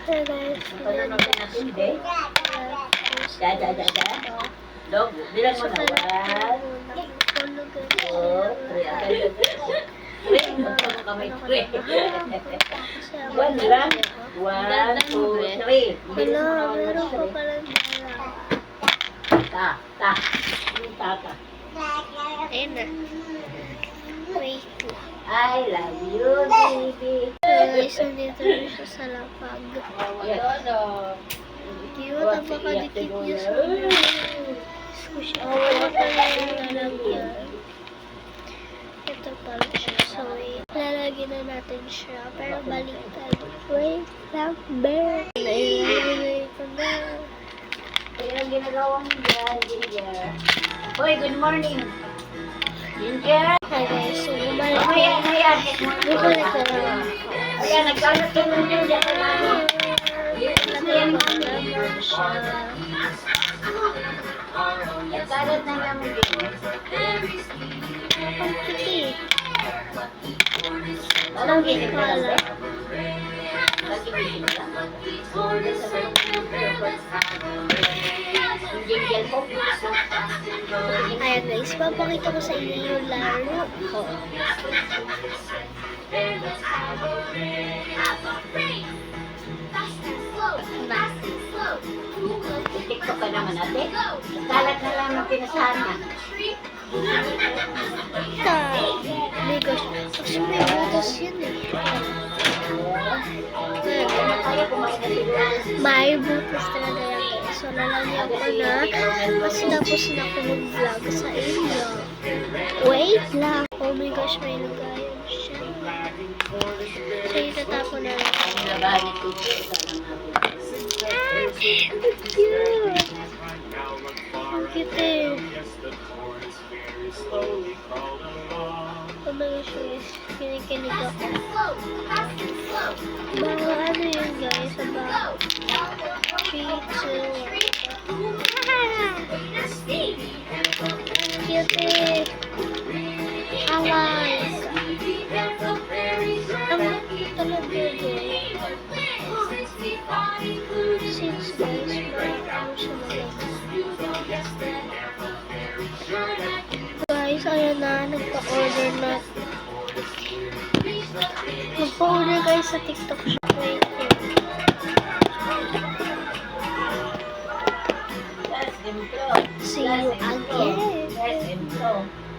Hey guys, Panonood natin, hindi? Dog, bilang mo na. 1, 2, 3. Three, magkano kamay? 3. 1 lang. 1, 2, 3. Hello, meron pa palang dala. Ta. Tata. Ayun na. Wait. I love you, baby. Guys, nandito rin siya sa lapag. Cute, ang pakadikit niya sa squishy. Wala pa yung lalagyan. Ito pala siya sa weight. Lalagyan na natin siya, pero baliktad. Wait lang, bear. Nailalagay ko na. Kaya ang ginagawa mo dyan, Ginger. Hoy, good morning. Ginger. Hi guys, so bumalik ko. Ayan. Bumalik ko lang. Ayan, nagkalat ka ng Ginger. Nagkalat siya. Nagkalat na namin Ginger. Ang kiki. Walang gising na lang, Wala. Lagi gising na lang. Ginger po. Ayan guys, papakita ko sa inyo yung laro ko. TikTok ka naman ate. Nagkalat na lang ng pinasama. My gosh, kasi may butas yun eh. Kaya kumain na sila. May butas talaga yan. So, lalagyan ko na. Kasi tapos na ako mag-vlog sa inyo. Wait lang. Oh my gosh, may lagayan siya. So, itatapon na lang. Ang labahan ni Tito. Ang cute! Ang cute eh. Oh my gosh, guys. Kinikinig ako. Mga ano yun, guys? About 3, 2, 1. Cute eh. Away. Ang talaga eh. Since guys, ano siya guys, ayan na, nagpa-order na. Magpa-order guys sa TikTok shop. Wait. See you again.